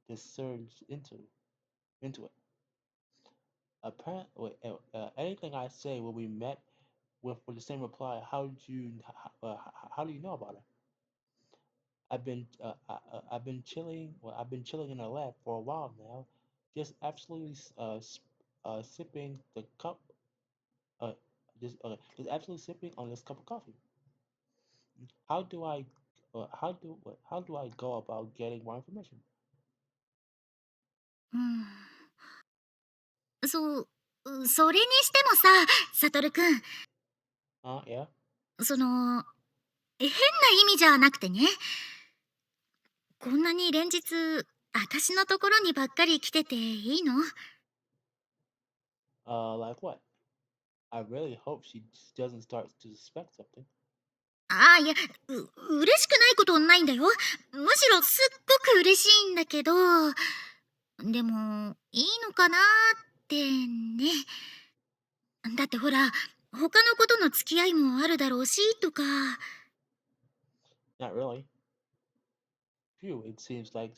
discern into it. Apparently, anything I say will be met with the same reply. How do you know about her? I've been chilling. Well, I've been chilling in a lab for a while now, just absolutely sipping the cup. Uh, just absolutely sipping on this cup of coffee. How do I, how do I go about getting more information? うん。それにしてもさ、サトルくん、Yeah. その、変な意味じゃなくてね、こんなに連日、私のところにばっかり来てていいの？Like what? I really hope she doesn't start to suspect something. いや、嬉しくないことないんだよ。むしろすっごく嬉しいんだけど、でも、いいのかなってね。だってほら、他のことの付き合いもあるだろうし、とか。Not really. Phew, it seems like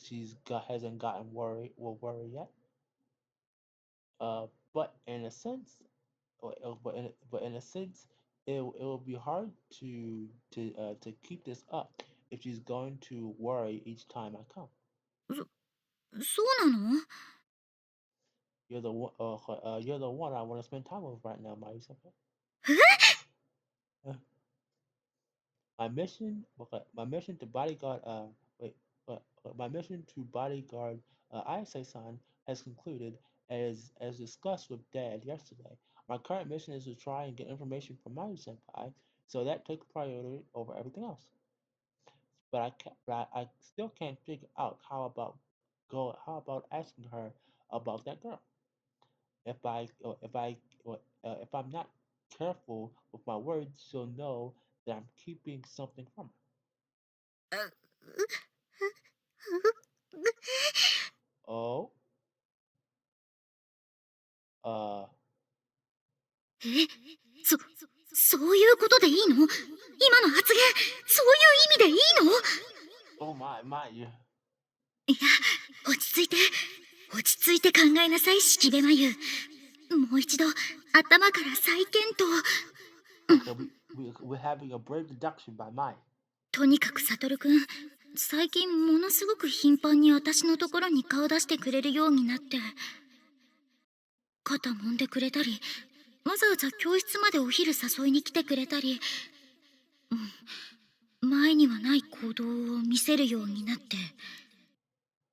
hasn't gotten worried yet. But in a sense, but in a sense, it will be hard to keep this up if she's going to worry each time I come. そうなの？ You're the one I want to spend time with right now, Mayu. My mission to bodyguard wait my mission to bodyguard Ayase-san has concluded as discussed with Dad yesterday. My current mission is to try and get information from Mayu Senpai, so that takes priority over everything else. But I still can't figure out how about asking her about that girl. If I if I if I'm not careful with my words, she'll know that I'm keeping something from her. Oh, あえ、そ、そういうことでいいの？今の発言、そういう意味でいいの？oh my, you. いや、落ち着いて、落ち着いて考えなさい、式部真由。もう一度、頭から再検討。Okay, we're having a brave deduction by Mai. とにかく悟くん、最近ものすごく頻繁に私のところに顔出してくれるようになって、肩揉んでくれたり、わざわざ教室までお昼誘いに来てくれたり、前にはない行動を見せるようになって、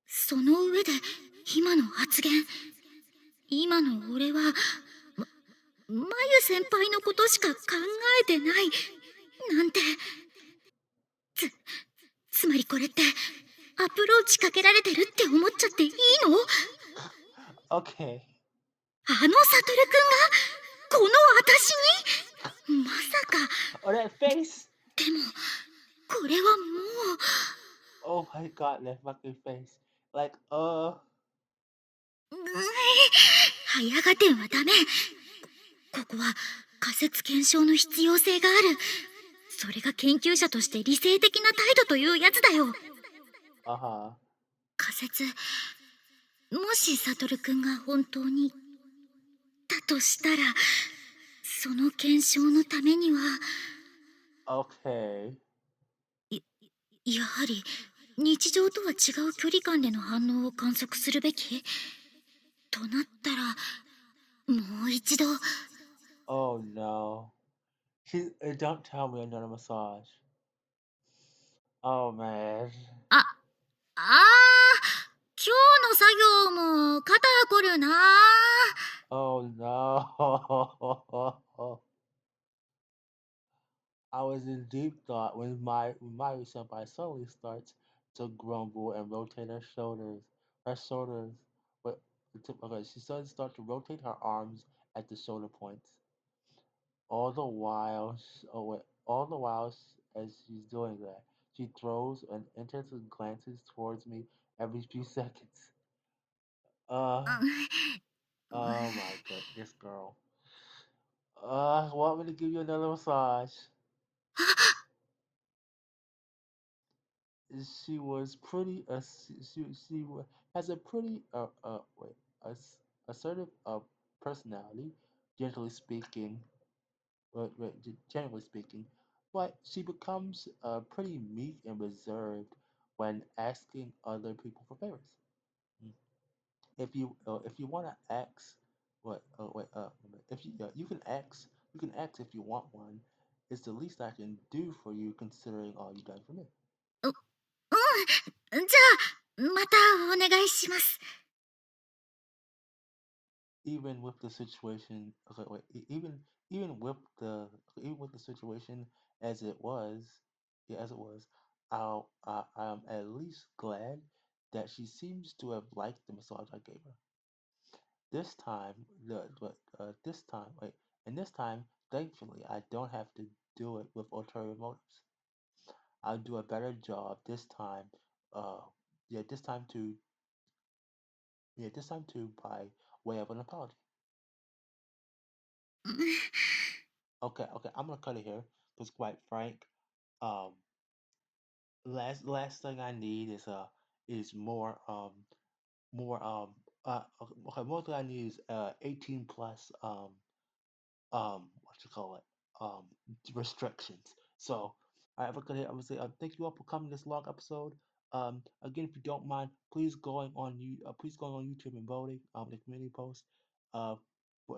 その上で今の発言、今の俺はまゆ先輩のことしか考えてないなんて、つまりこれってアプローチかけられてるって思っちゃっていいの？ Okay. あの悟くんがこの私にまさか。 Oh, that face. でもこれはもう Oh my god, that fucking face. Like, 早合点はダメ。ここは仮説検証の必要性がある。それが研究者として理性的な態度というやつだよ。uh-huh. 仮説、もしサトルくんが本当にだとしたら、その検証のためには、Okay. やはり日常とは違う距離感での反応を観測するべきとなったら、もう一度。Oh no. Don't tell me another massage. Oh man. あ、今日の作業も肩こるな。Oh no. I was in deep thought when Mayu senpai suddenly starts to grumble and rotate her shoulders. Her shoulders, but okay, she suddenly starts to rotate her arms at the shoulder points. All the while, as she's doing that, she throws an intense glances towards me every few seconds. Uh, oh my goodness, girl. Want me to give you another massage? She was pretty. Has a pretty assertive personality, generally speaking. Generally speaking, but she becomes pretty meek and reserved when asking other people for favors. Mm. If you want to ask, what wait if you can ask if you want one. It's the least I can do for you considering all you've done for me. じゃあまたお願いします。Even with the situation, okay, wait, even with the even with the situation as it was, yeah, as it was, I'm at least glad that she seems to have liked the massage I gave her. This time, this time, wait, and this time, thankfully, I don't have to do it with ulterior motives. I'll do a better job this time. Uh, yeah, this time to this time too by way of an apology. Okay, I'm gonna cut it here because, quite frank, um, last thing I need is more okay, more thing I need is 18 plus what you call it restrictions. So I have a good hit. I would say thank you all for coming this long episode. Again, if you don't mind, please going on YouTube and voting the community post. Uh,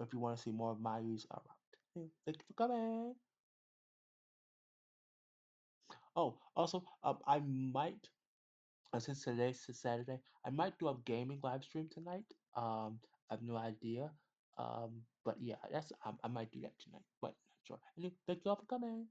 if you want to see more of my use, all right. Thank you for coming. Oh, also, I might since today's Saturday, I might do a gaming live stream tonight. I have no idea. But yeah, I might do that tonight, but not sure. Anyway, thank you all for coming.